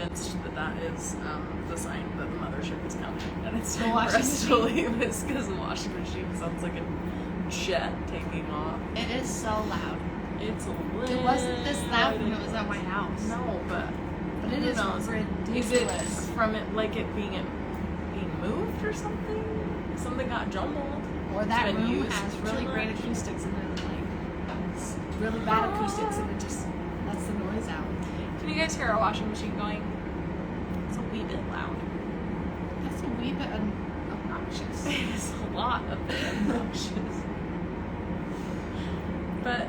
convinced that that is the sign that the mothership is coming, and it's time washing for us to leave this because the washing machine sounds like a jet taking off. It is so loud. It's a little. It wasn't this loud when it was at my house. No, but it is ridiculous. Is it from it like it being moved or something? Something got jumbled. Or that room has really great acoustics and then like it's really bad acoustics and it just lets the noise out. Can you guys hear our washing machine going? It's a wee bit loud. That's a wee bit obnoxious. It's a lot of obnoxious. But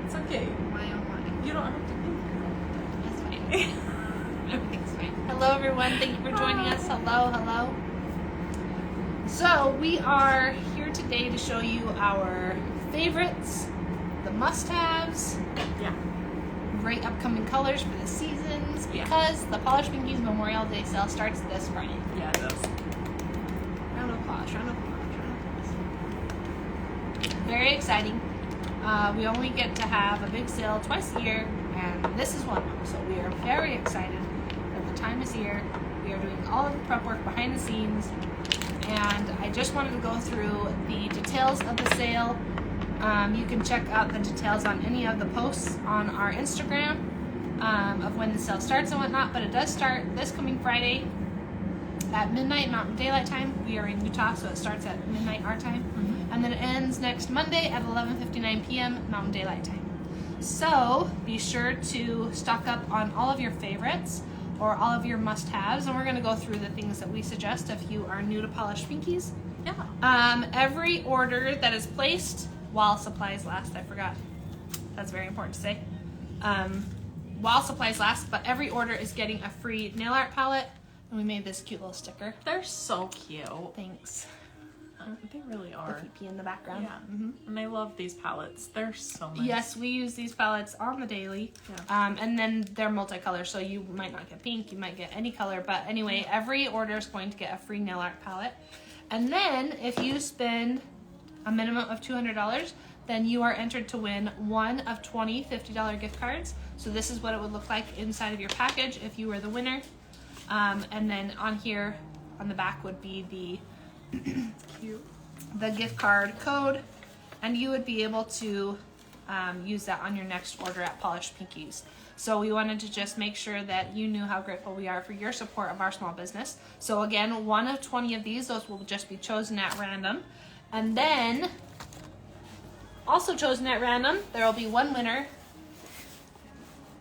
it's okay. Why oh my? You don't have to be That's fine. Everything's fine. Hello everyone, thank you for joining us. Hello. So we are here today to show you our favorites, the must-haves, great upcoming colors for the seasons, because the Polished Pinkies Memorial Day sale starts this Friday. Yeah, it does. Round of applause. Very exciting. We only get to have a big sale twice a year, and this is one of them. So we are very excited that the time is here. We are doing all of the prep work behind the scenes, and I just wanted to go through the details of the sale. You can check out the details on any of the posts on our Instagram of when the sale starts and whatnot, but it does start this coming Friday at midnight Mountain Daylight Time. We are in Utah, so it starts at midnight our time. And then it ends next Monday at 11:59 p.m. Mountain Daylight Time. So be sure to stock up on all of your favorites or all of your must-haves, and we're going to go through the things that we suggest if you are new to Polished Pinkies. Yeah. Every order that is placed while supplies last, I forgot. That's very important to say. While supplies last, but every order is getting a free nail art palette, and we made this cute little sticker. They're so cute. Thanks. They really are. The PP in the background. Yeah. And I love these palettes. They're so nice. Yes, we use these palettes on the daily. Yeah. And then they're multicolor, so you might not get pink, you might get any color. But anyway, every order is going to get a free nail art palette. And then if you spend a minimum of $200, then you are entered to win one of 20 $50 gift cards. So this is what it would look like inside of your package if you were the winner. And then on here, on the back would be the gift card code, and you would be able to use that on your next order at Polished Pinkies. So we wanted to just make sure that you knew how grateful we are for your support of our small business. So again, one of 20 of those will just be chosen at random. And then, also chosen at random, there will be one winner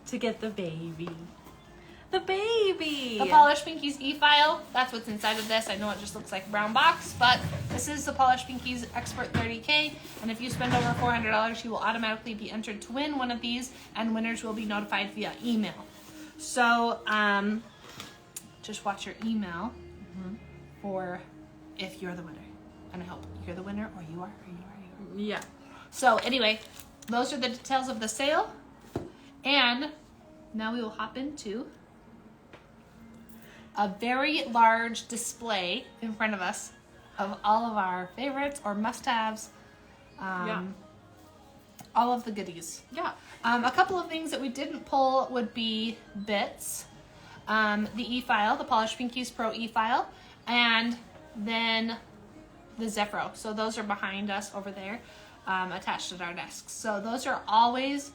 to get the baby. The baby! The Polished Pinkies e-file. That's what's inside of this. I know it just looks like a brown box, but this is the Polished Pinkies Expert 30K, and if you spend over $400, you will automatically be entered to win one of these, and winners will be notified via email. So, just watch your email for if you're the winner. And I hope you're the winner, or you are. Yeah. So anyway, those are the details of the sale, and now we will hop into a very large display in front of us of all of our favorites or must-haves, all of the goodies. Yeah. A couple of things that we didn't pull would be bits, the e-file, the Polished Pinkies Pro e-file, and then the Zephyro. So those are behind us over there, attached at our desks. So those are always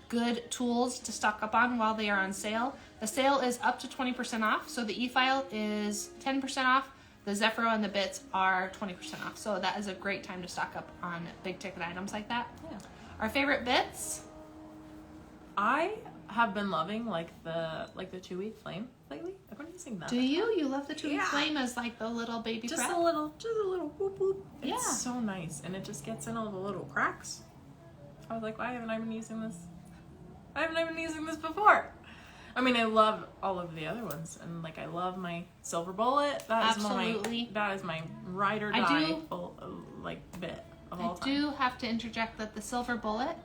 good tools to stock up on while they are on sale. The sale is up to 20% off, so the e-file is 10% off. The Zephyro and the bits are 20% off, so that is a great time to stock up on big ticket items like that. Yeah. Our favorite bits? I have been loving like the chewy flame lately. I've been using that. Do you? You love the chewy flame as like the little baby just prep? a little whoop whoop. Yeah. It's so nice, and it just gets in all the little cracks. I was like, why haven't I been using this? I haven't been using this before. I mean, I love all of the other ones, and like I love my silver bullet. That is my ride or die bit of all time. I do have to interject that the silver bullet,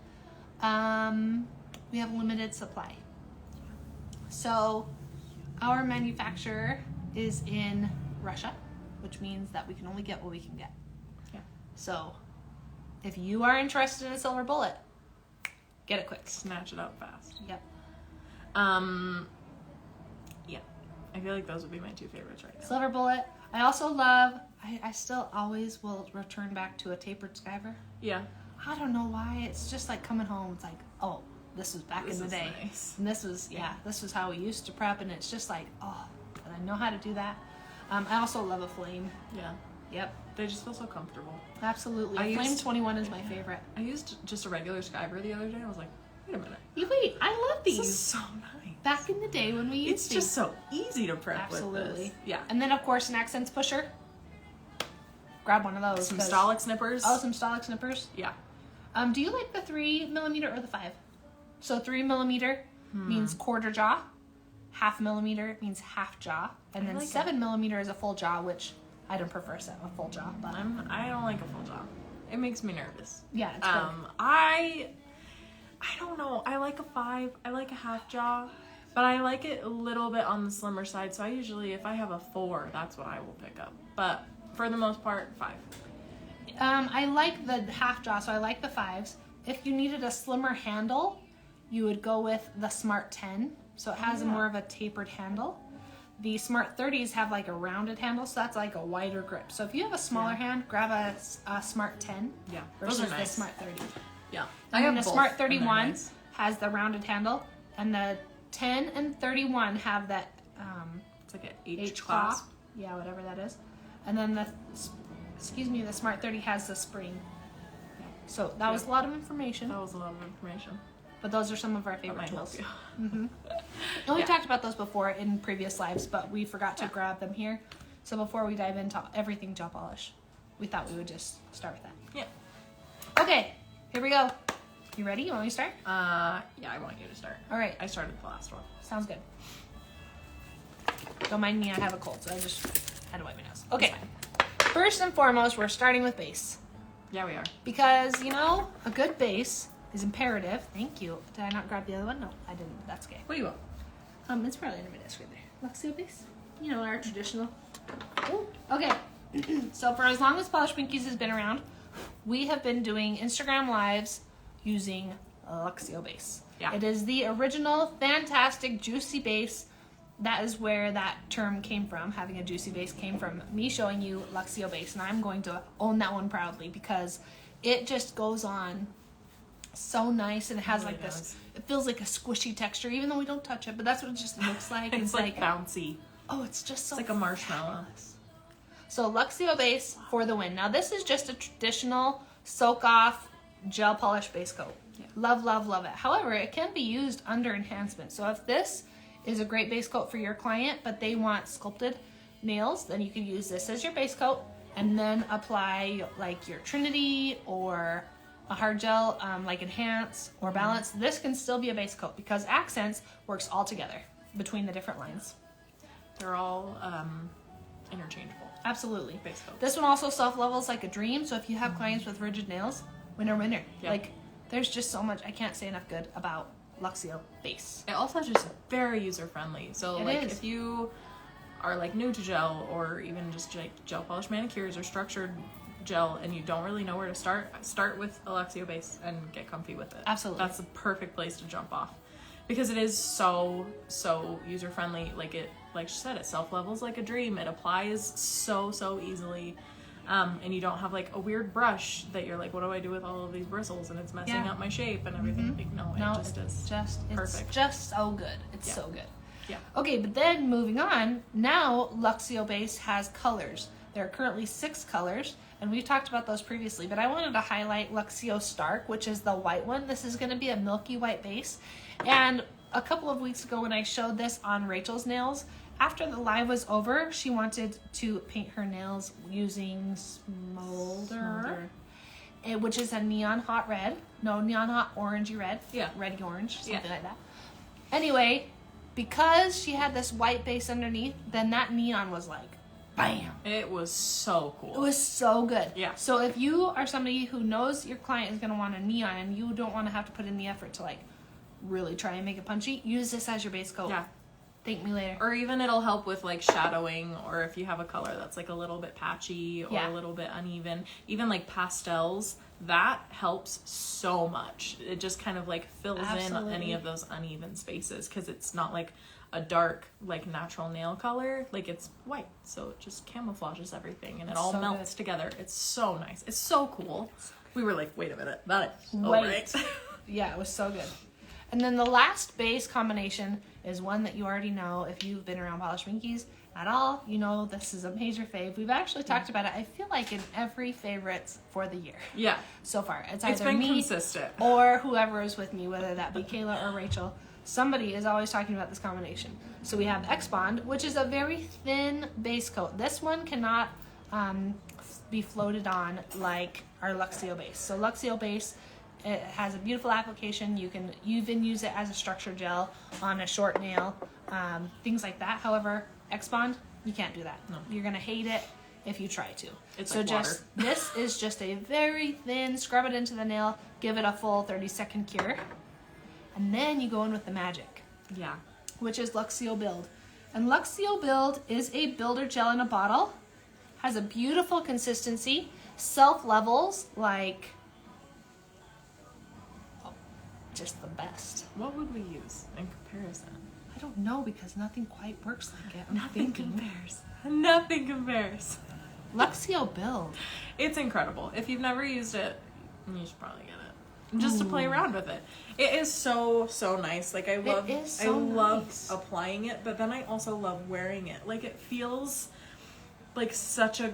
we have limited supply. So our manufacturer is in Russia, which means that we can only get what we can get. Yeah. So if you are interested in a silver bullet, get it quick. Snatch it up fast. Yep. Yeah. I feel like those would be my two favorites right now. Silver Bullet. I also love, I still always will return back to a Tapered Sciver. Yeah. I don't know why. It's just like coming home. It's like, oh, this was back in the day. Nice. And this was, this was how we used to prep. And it's just like, oh, and I know how to do that. I also love a Flame. Yeah. Yep. They just feel so comfortable. Absolutely. Flame 21 is my favorite. I used just a regular Sciver the other day. I was like, wait a minute. Wait, I love these. This is so nice. Back in the day when we used It's just so easy to prep with Absolutely. this. Yeah. And then, of course, an Akzentz Pusher. Grab one of those. Some Stalic snippers. Oh, some Stalic snippers. Yeah. Do you like the 3mm or the 5? So 3mm means quarter jaw. 0.5 millimeter means half jaw. And then like 7mm is a full jaw, which I don't prefer a full jaw. But I don't like a full jaw. It makes me nervous. yeah, it's good. I don't know. I like a 5. I like a half jaw. But I like it a little bit on the slimmer side. So I usually, if I have a 4, that's what I will pick up. But for the most part, 5. I like the half jaw, so I like the 5s. If you needed a slimmer handle, you would go with the Smart 10. So it has more of a tapered handle. The Smart 30s have like a rounded handle, so that's like a wider grip. So if you have a smaller hand, grab a Smart 10 versus those are nice. the Smart 30. Yeah. And then the Smart 31 has the rounded handle, and the 10 and 31 have that it's like an H claw. clasp. Yeah, whatever that is. And then the Smart 30 has the spring. So that was a lot of information. That was a lot of information. But those are some of our That favorite might tools. help you. And we talked about those before in previous lives, but we forgot to grab them here. So before we dive into everything gel polish, we thought we would just start with that. Yeah. Okay, here we go. You ready? You want me to start? Yeah, I want you to start. All right. I started the last one. Sounds good. Don't mind me, I have a cold, so I just had to wipe my nose. Okay. First and foremost, we're starting with base. Yeah, we are. Because, a good base is imperative. Thank you. Did I not grab the other one? No, I didn't. That's okay. What do you want? It's probably under my desk right there. Luxio Base. Our traditional. Ooh. Okay. So for as long as Polished Pinkies has been around, we have been doing Instagram Lives using Luxio Base. Yeah. It is the original, fantastic, juicy base. That is where that term came from. Having a juicy base came from me showing you Luxio Base. And I'm going to own that one proudly because it just goes on so nice, and it has like this, it feels like a squishy texture, even though we don't touch it, but that's what it just looks like. It's like bouncy. Oh, it's just so It's like a marshmallow. fabulous. So Luxio Base for the win. Now this is just a traditional soak off gel polish base coat. Yeah. Love, love, love it. However, it can be used under enhancement. So if this is a great base coat for your client, but they want sculpted nails, then you can use this as your base coat and then apply like your Trinity or a hard gel like Enhance or Balance. This can still be a base coat because Akzentz works all together between the different lines. They're all interchangeable. Absolutely. Base coats. This one also self-levels like a dream. So if you have clients with rigid nails, winner, winner. Yeah. Like there's just so much, I can't say enough good about Luxio Base. It also is just very user-friendly. So It is. if you are like new to gel or even just like gel polish manicures or structured gel and you don't really know where to start with a Luxio Base and get comfy with it. Absolutely. That's the perfect place to jump off because it is so user-friendly. Like she said, it self-levels like a dream. It applies so easily. And you don't have like a weird brush that you're like, what do I do with all of these bristles? And it's messing up my shape and everything. Like, no, it just is perfect. It's just so good. It's so good. Yeah. Okay, but then moving on, now Luxio Base has colors. There are currently 6 colors, and we've talked about those previously, but I wanted to highlight Luxio Stark, which is the white one. This is going to be a milky white base. And a couple of weeks ago when I showed this on Rachel's nails, after the live was over, she wanted to paint her nails using Smolder, which is a neon hot red. No, neon hot orangey red. Yeah. Reddy orange, something like that. Anyway, because she had this white base underneath, then that neon was like, bam. It was so cool. It was so good. Yeah. So if you are somebody who knows your client is going to want a neon and you don't want to have to put in the effort to like really try and make it punchy, use this as your base coat. Yeah. Thank me later. Or even it'll help with like shadowing, or if you have a color that's like a little bit patchy or a little bit uneven, even like pastels, that helps so much. It just kind of like fills in any of those uneven spaces because it's not like a dark, like, natural nail color, like, it's white, so it just camouflages everything, and it all so melts together. It's so nice. It's so cool. We were like, wait a minute, that is so Wait. right. Yeah, it was so good. And then the last base combination is one that you already know. If you've been around Polished Pinkies at all, you know this is a major fave. We've actually talked about it, I feel like, in every favorites for the year. Yeah. So far. It's It's either been me consistent. or whoever is with me, whether that be Kayla or Rachel. Somebody is always talking about this combination. So we have X Bond, which is a very thin base coat. This one cannot be floated on like our Luxio Base. So Luxio Base, it has a beautiful application. You can even use it as a structure gel on a short nail, things like that. However, X Bond, you can't do that. No. You're gonna hate it if you try to. It's so like just water. this is just a very thin, scrub it into the nail, give it a full 30-second cure, and then you go in with the magic, Yeah. which is Luxio Build. And Luxio Build is a builder gel in a bottle, has a beautiful consistency, self-levels like, oh, just the best. What would we use in comparison? I don't know because nothing quite works like it. I'm Nothing thinking. compares. Nothing compares. Luxio Build. It's incredible. If you've never used it, you should probably get it. Just to play around with it. It is so nice. Like, I love nice. applying it, but then I also love wearing it. Like, it feels like such a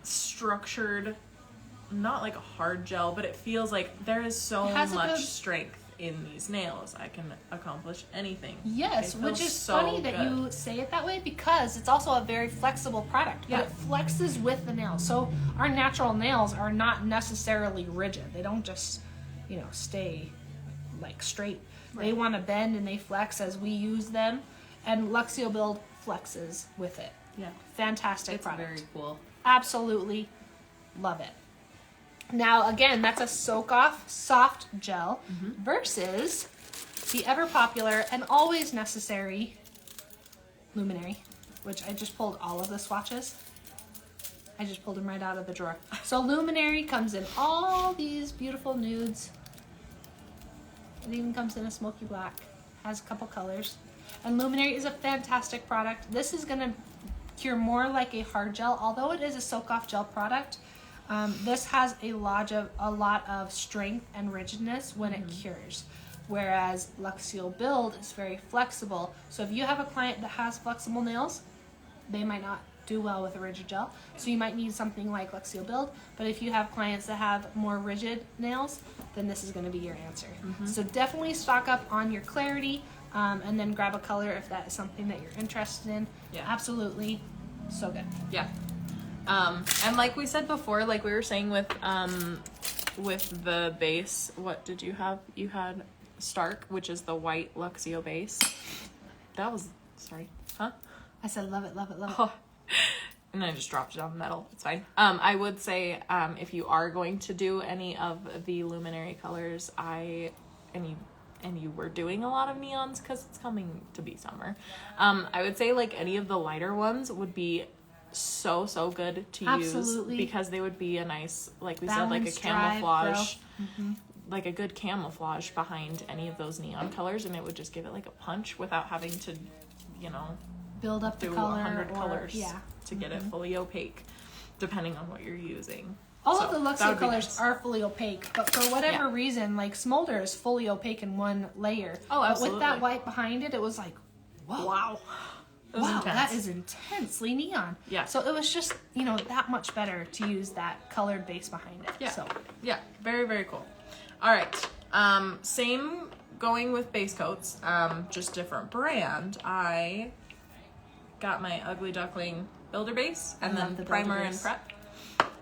structured, not like a hard gel, but it feels like there is so has a much good- strength in these nails. I can accomplish anything. Yes, It feels which is so funny that good. you say it that way because it's also a very flexible product. Yeah. But it flexes with the nail. So our natural nails are not necessarily rigid. They don't just, stay like straight. Right. They want to bend and they flex as we use them. And Luxio Build flexes with it. Yeah. Fantastic It's product. very cool. Absolutely love it. Now, again, that's a soak-off soft gel versus the ever-popular and always necessary Luminary, which I just pulled all of the swatches. I just pulled them right out of the drawer. So Luminary comes in all these beautiful nudes. It even comes in a smoky black. Has a couple colors. And Luminary is a fantastic product. This is going to cure more like a hard gel, although it is a soak-off gel product. This has a lot of strength and rigidness when it cures, whereas Luxio Build is very flexible. So if you have a client that has flexible nails, they might not do well with a rigid gel. So you might need something like Luxio Build. But if you have clients that have more rigid nails, then this is going to be your answer. So definitely stock up on your clarity, and then grab a color if that is something that you're interested in. Yeah. Absolutely, so good. Yeah. And like we said before, like we were saying with the base, what did you have? You had Stark, which is the white Luxio base. That was, sorry, huh? I said love it, love it, love it. Oh. And I just dropped it on the metal. It's fine. I would say if you are going to do any of the Luminary colors, and you were doing a lot of neons because it's coming to be summer, I would say like any of the lighter ones would be so good to Absolutely. use because they would be a nice, like we said, like a Balanced, camouflage, dry, like a good camouflage behind any of those neon colors, and it would just give it like a punch without having to, Build up the do color 100 or, colors yeah. to get it fully opaque, depending on what you're using. All So, of the that Luxio would be colors nice. are fully opaque, but for whatever Yeah. reason, like Smolder is fully opaque in one layer. Oh, But absolutely. with that white behind it, it was like, whoa. Wow. It was Wow, intense. that is intensely neon. Yeah. So it was just, that much better to use that colored base behind it. Yeah. So Yeah, very cool. All right. Same going with base coats, just different brand. I got my Ugly Duckling Builder Base and I love then the primer Builder and Base. prep.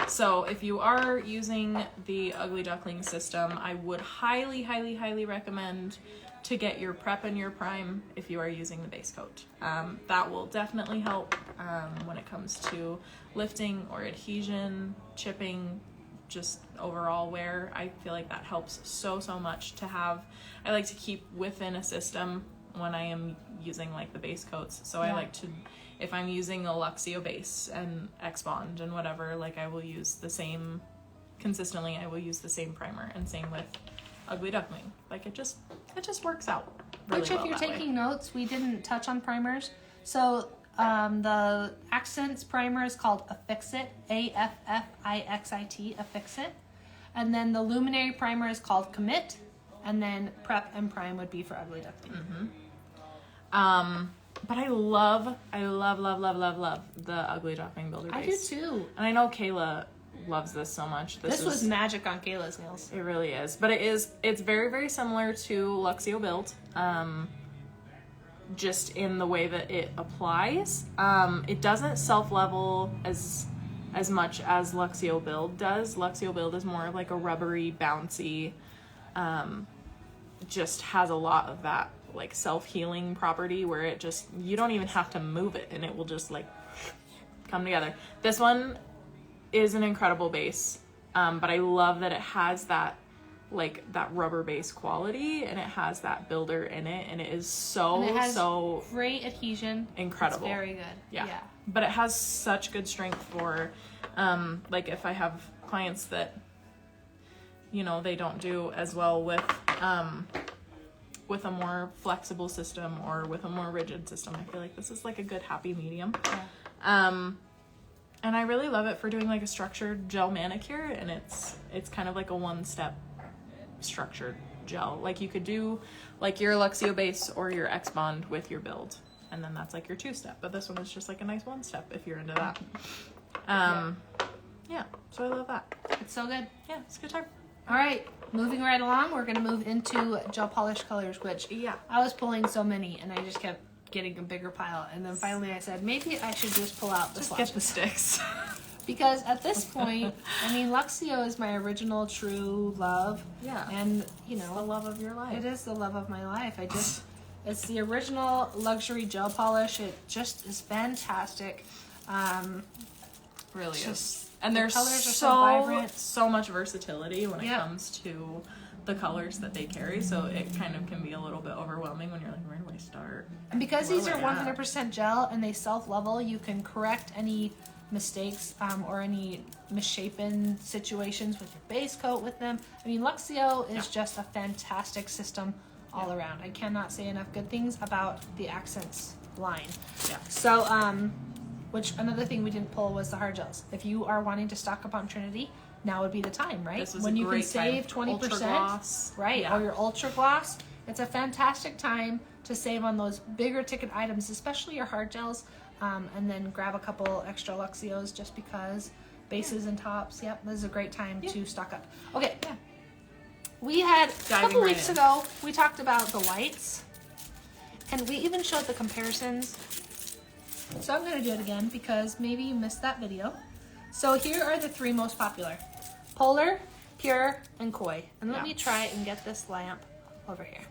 So if you are using the Ugly Duckling system, I would highly recommend to get your prep and your prime if you are using the base coat. That will definitely help when it comes to lifting or adhesion, chipping, just overall wear. I feel like that helps so much to have. I like to keep within a system when I am using like the base coats. So I Yeah. like to, if I'm using a Luxio base and X Bond and whatever, like I will use the same, consistently I will use the same primer, and same with Ugly Duckling. Like it just works out. really Which, if well you're that way. taking notes, we didn't touch on primers. So the Akzentz primer is called Affixit, Affixit, Affixit. And then the Luminary primer is called Commit. And then Prep and Prime would be for Ugly Duckling. But I love the Ugly Duckling Builder Base. I do too. And I know Kayla loves this so much. This was magic on Kayla's nails. It really is. But it's very, very similar to Luxio Build. Just in the way that it applies. It doesn't self-level as much as Luxio Build does. Luxio Build is more like a rubbery, bouncy, just has a lot of that like self-healing property where it just, you don't even have to move it and it will just like come together. This one is an incredible base, but I love that it has that like that rubber base quality and it has that builder in it, and it is so great adhesion, incredible. It's very good. Yeah. But it has such good strength for like if I have clients that, you know, they don't do as well with a more flexible system or with a more rigid system. I feel like this is like a good happy medium. And I really love it for doing like a structured gel manicure, and it's kind of like a one-step structured gel. Like you could do like your Luxio Base or your X Bond with your build, and then that's like your two-step, but this one is just like a nice one-step if you're into that. Yeah, so I love that. It's so good. Yeah, it's a good time. All right, moving right along, we're going to move into gel polish colors, which I was pulling so many and I just kept getting a bigger pile, and then finally I said maybe I should just pull out the swatches. Get the sticks. Because at this point, I mean, Luxio is my original true love. Yeah. And, you know, The love of your life. it is the love of my life. It's the original luxury gel polish. It just is fantastic. Really Just is. And the there's colors are so vibrant. so much versatility when it Yeah. comes to the colors that they carry, so it kind of can be a little bit overwhelming when you're like, where do I start? And because Where these do are I add? 100% gel and they self-level, you can correct any mistakes or any misshapen situations with your base coat with them. I mean, Luxio is just a fantastic system all around. I cannot say enough good things about the Akzentz line. Yeah. So, which another thing we didn't pull was the hard gels. If you are wanting to stock up on Trinity, now would be the time, right? This was when a you can great save time. 20%, Ultra gloss. right? Yeah. Or your ultra gloss. It's a fantastic time to save on those bigger ticket items, especially your hard gels, and then grab a couple extra Luxios just because bases and tops. Yep, this is a great time to stock up. Okay, we had a couple weeks ago, we talked about the whites, and we even showed the comparisons. So I'm going to do it again because maybe you missed that video. So here are the three most popular: Polar, Pure, and Coy. And let me try and get this lamp over here.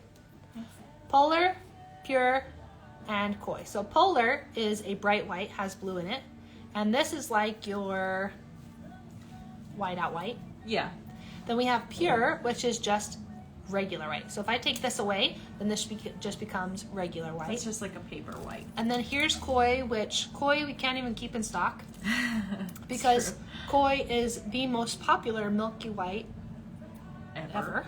Polar, Pure, and Coy. So Polar is a bright white, has blue in it. And this is like your white out white. Yeah. Then we have Pure, which is just regular white. So if I take this away, then this just becomes regular white. It's just like a paper white. And then here's Coy, which Coy we can't even keep in stock because Coy is the most popular milky white ever.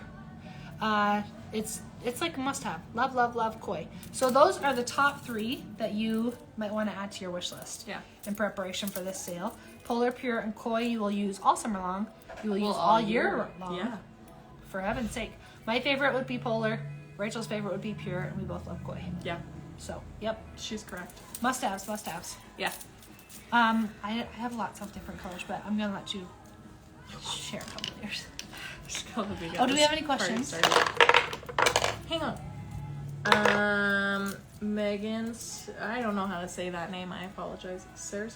It's like a must-have. Love, love, love Coy. So those are the top three that you might want to add to your wish list. Yeah. In preparation for this sale. Polar, Pure, and Coy you will use all summer long. You will use all year long. Yeah. For heaven's sake. My favorite would be Polar. Rachel's favorite would be Pure, and we both love Coy. Yeah. So, yep. She's correct. Must-haves, must-haves. Yeah. I have lots of different colors, but I'm gonna let you share a couple of yours. Oh, do we have any questions? Hang on. Megan's, I don't know how to say that name. I apologize. Sarah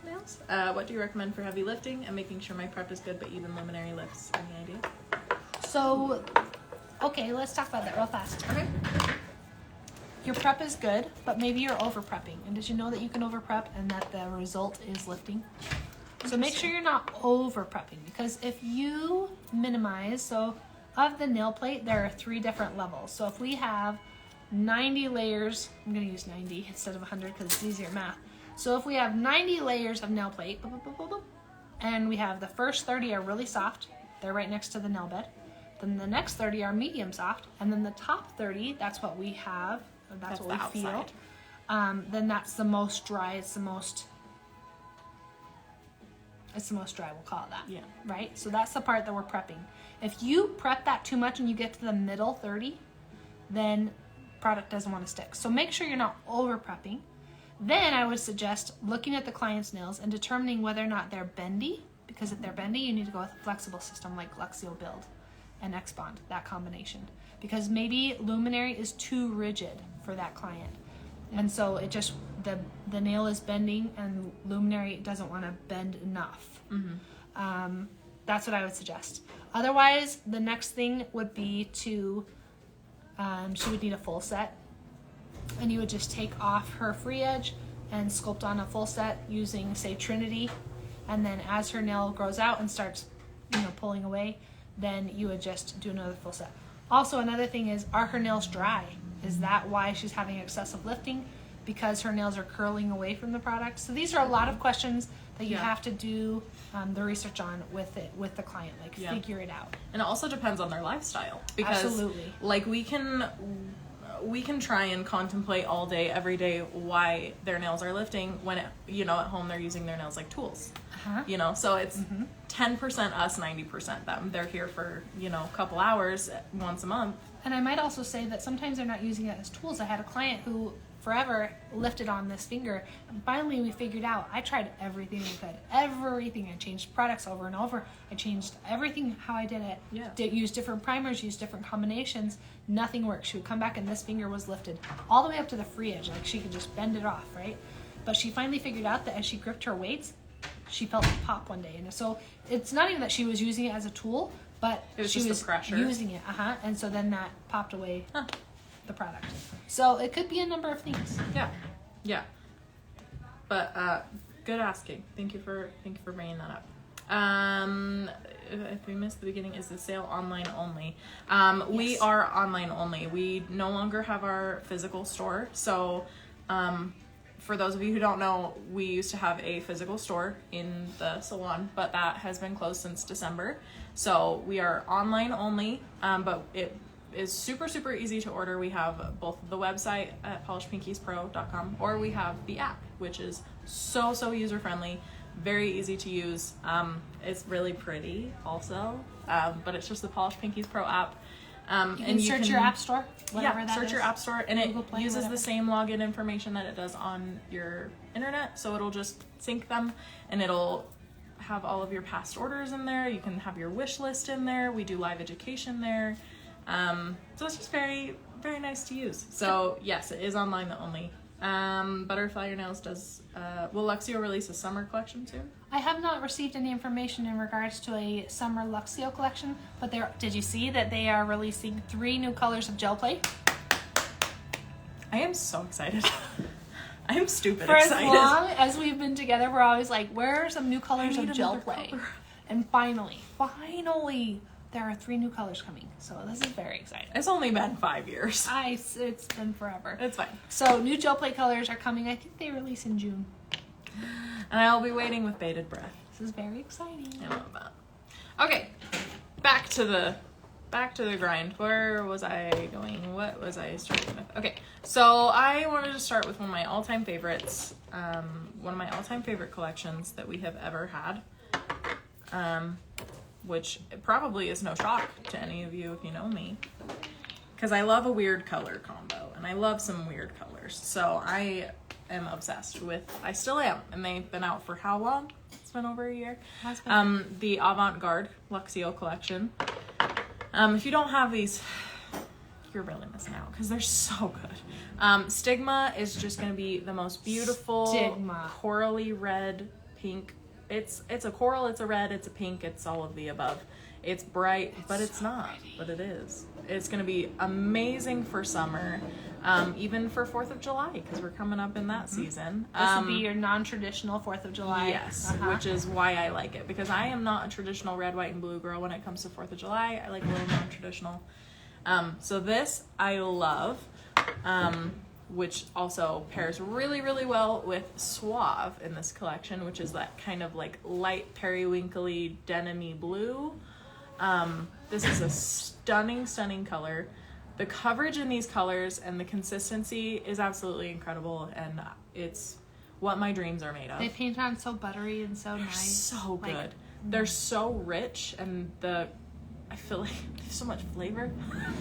Nails? What do you recommend for heavy lifting and making sure my prep is good but even luminary lifts? Any idea? So, okay, let's talk about that real fast. Okay. Your prep is good, but maybe you're over prepping. And did you know that you can over prep and that the result is lifting? So make sure you're not over prepping, because if you minimize, so of the nail plate, there are 3 different levels. So if we have 90 layers, I'm going to use 90 instead of 100 because it's easier math. So if we have 90 layers of nail plate, and we have the first 30 are really soft, they're right next to the nail bed. Then the next 30 are medium soft, and then the top 30, that's what we have. That's what we feel. Then that's the most dry. It's the most dry, we'll call it that. Yeah. Right? So that's the part that we're prepping. If you prep that too much and you get to the middle 30, then product doesn't want to stick. So make sure you're not over prepping. Then I would suggest looking at the client's nails and determining whether or not they're bendy, because if they're bendy, you need to go with a flexible system like Luxio Build and X-Bond, that combination. Because maybe Luminary is too rigid for that client. And so it just, the nail is bending and Luminary doesn't want to bend enough. That's what I would suggest. Otherwise, the next thing would be to, she would need a full set. And you would just take off her free edge and sculpt on a full set using, say, Trinity. And then as her nail grows out and starts, pulling away, then you would just do another full set. Also, another thing is, are her nails dry? Is that why she's having excessive lifting? Because her nails are curling away from the product? So these are a lot of questions that you have to do the research on with the client, figure it out. And it also depends on their lifestyle. Because, absolutely. We can try and contemplate all day, every day, why their nails are lifting when, at home they're using their nails like tools. So it's 10% us, 90% them. They're here for, a couple hours once a month. And I might also say that sometimes they're not using it as tools. I had a client who forever lifted on this finger, and finally we figured out, I tried everything we could. Everything. I changed products over and over. I changed everything how I did it. Yeah. Use different primers, use different combinations. Nothing worked. She would come back and this finger was lifted all the way up to the free edge. She could just bend it off, right? But she finally figured out that as she gripped her weights, she felt it pop one day. And so it's not even that she was using it as a tool, but she was using it. And so then that popped away the product. So it could be a number of things. Yeah. But good asking. Thank you for bringing that up. If we missed the beginning, is the sale online only? Yes. We are online only. We no longer have our physical store. So for those of you who don't know, we used to have a physical store in the salon, but that has been closed since December. So we are online only, but it is super, super easy to order. We have both the website at polishedpinkiespro.com, or we have the app, which is so user-friendly, very easy to use. It's really pretty also, but it's just the Polished Pinkies Pro app. You can search your app store, whatever that search is. your app store, and Google it Play, uses whatever. the same login information that it does on your internet, so it'll just sync them, and it'll have all of your past orders in there. You can have your wish list in there. We do live education there. So it's just very, very nice to use. So yes, it is online only. Butterfly Your Nails does, will Luxio release a summer collection soon? I have not received any information in regards to a summer Luxio collection, but did you see that they are releasing 3 new colors of gel play? I am so excited. I am stupid For excited. as long as we've been together, we're always like, where are some new colors of gel play? Color. And finally, there are 3 new colors coming. So this is very exciting. It's only been 5 years. It's been forever. It's fine. So new gel play colors are coming. I think they release in June. And I'll be waiting with bated breath. This is very exciting. I love that. Okay, back to the grind. Where was I going? What was I starting with? Okay, so I wanted to start with one of my all-time favorites. One of my all-time favorite collections that we have ever had. Which probably is no shock to any of you if you know me, because I love a weird color combo, and I love some weird colors. So I am obsessed with, I still am, and they've been out for how long? It's been over a year. The Avant-Garde Luxio collection. If you don't have these, you're really missing out, because they're so good. Stigma is just going to be the most beautiful corally red pink. It's a coral, it's a red, it's a pink, it's all of the above. It's bright, but it's not, but it is. It's going to be amazing for summer, even for 4th of July, because we're coming up in that season. This will be your non-traditional 4th of July. Yes, which is why I like it, because I am not a traditional red, white, and blue girl when it comes to 4th of July. I like a little non-traditional. So this I love. Which also pairs really, really well with Suave in this collection, which is that kind of like light periwinkly denim-y blue. This is a stunning, stunning color. The coverage in these colors and the consistency is absolutely incredible, and it's what my dreams are made of. They paint on so buttery and so They're nice. so good. They're so rich, and I feel like they have so much flavor.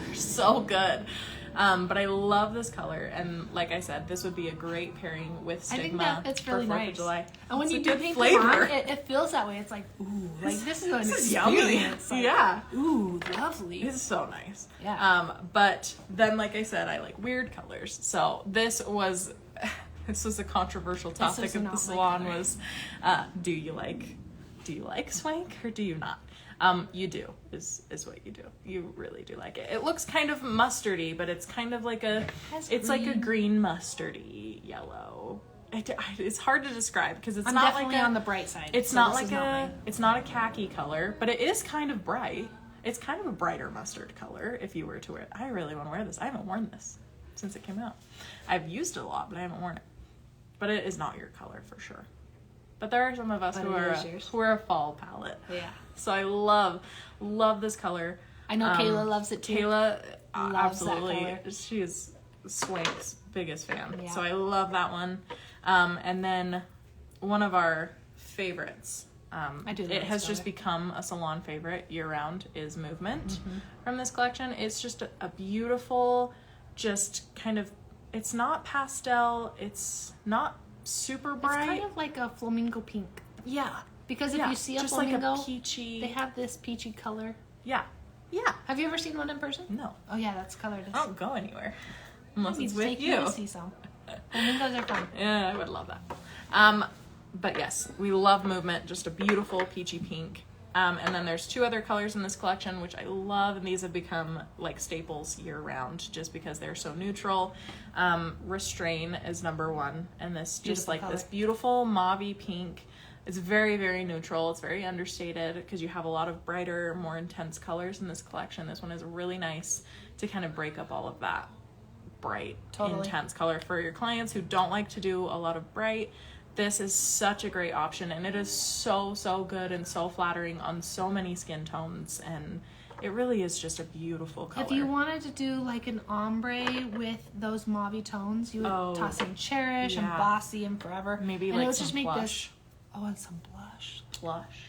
They're so good. But I love this color, and like I said, this would be a great pairing with Stigma. I think that it's really for 4th nice. of July. And when It's you a do good paint flavor. them on, it feels that way. It's like, ooh, like this is an This is yummy. experience. Like, Yeah. Ooh, lovely. It's so nice. Yeah. But then, like I said, I like weird colors. So this was a controversial topic is at not the my salon. color. Was do you like swank or do you not? You do is what you do. You really do like it. It looks kind of mustardy, but it's kind of like like a green mustardy yellow. It's hard to describe because it's I'm not definitely like on the bright side. it's so not this like is not mine. it's not a khaki color, but it is kind of bright. It's kind of a brighter mustard color if you were to wear it. I really want to wear this. I haven't worn this since it came out. I've used it a lot, but I haven't worn it. But it is not your color for sure. But there are some of us who are a fall palette. Yeah. So I love this color. I know Kayla loves it too. Kayla, Loves absolutely. that color. She is Swank's biggest fan. Yeah. So I love that one. And then one of our favorites. I do love It this has just color. become a salon favorite year round is Movement from this collection. It's just a beautiful, just kind of, it's not pastel. It's not super bright. It's kind of like a flamingo pink. Yeah. Because if you see a just flamingo, like a peachy. they have this peachy color. Yeah. Yeah. Have you ever seen one in person? No. Oh yeah, that's the color it is. I don't go anywhere unless Maybe it's take with you. to see some. Flamingos are fun. Yeah, I would love that. But yes, we love Movement. Just a beautiful peachy pink. And then there's 2 other colors in this collection, which I love, and these have become like staples year round just because they're so neutral. Restrain is number 1, and this just Beautiful like color. this beautiful mauvey pink. It's very, very neutral. It's very understated because you have a lot of brighter, more intense colors in this collection. This one is really nice to kind of break up all of that bright, Totally. intense color for your clients who don't like to do a lot of bright. This is such a great option, and it is so, so good and so flattering on so many skin tones, and it really is just a beautiful color. If you wanted to do like an ombre with those mauve tones, you would toss in Cherish and yeah. Bossy and Forever. Maybe and like it would some just make blush. this. Oh, and some blush. Plush.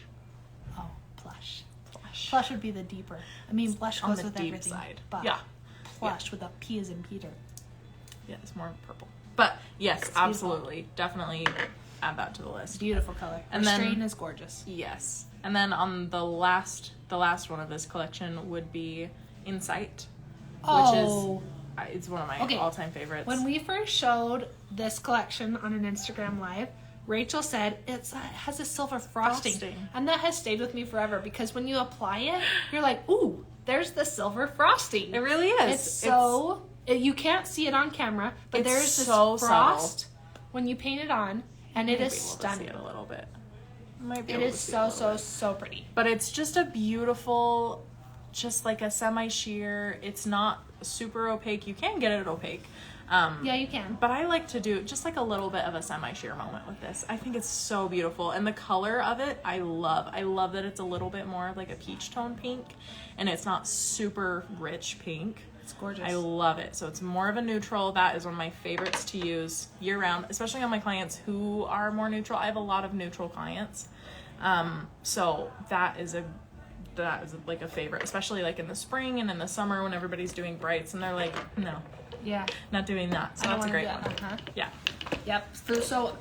Oh, plush. Plush would be the deeper. I mean, blush On goes the with deep everything. side. But Yeah. plush with a P as in Peter. Yeah, it's more purple. But yes, It's beautiful. absolutely. Definitely add that to the list. Beautiful color. And then- Restrain is gorgeous. Yes. And then on the last one of this collection would be Insight, Oh. which is it's one of my Okay. all-time favorites. When we first showed this collection on an Instagram live, Rachel said it has a silver frosting. And that has stayed with me forever because when you apply it, you're like, ooh, there's the silver frosting. It really is. It's so... you can't see it on camera, but It's there's this so frost when you paint it on, and it Might is be able to stunning. see it a little bit. Might be It able is to see it a so, little so, bit. so pretty. But it's just a beautiful, just like a semi-sheer. It's not super opaque. You can get it opaque. Yeah, you can. But I like to do just like a little bit of a semi-sheer moment with this. I think it's so beautiful. And the color of it, I love. I love that it's a little bit more of like a peach tone pink. And it's not super rich pink. It's gorgeous. I love it. So it's more of a neutral. That is one of my favorites to use year round, especially on my clients who are more neutral. I have a lot of neutral clients. So that is like a favorite, especially like in the spring and in the summer when everybody's doing brights and they're like, no, Yeah. not doing that. So I don't that's a wanna great do one. that. Uh-huh. Yeah. Yep. So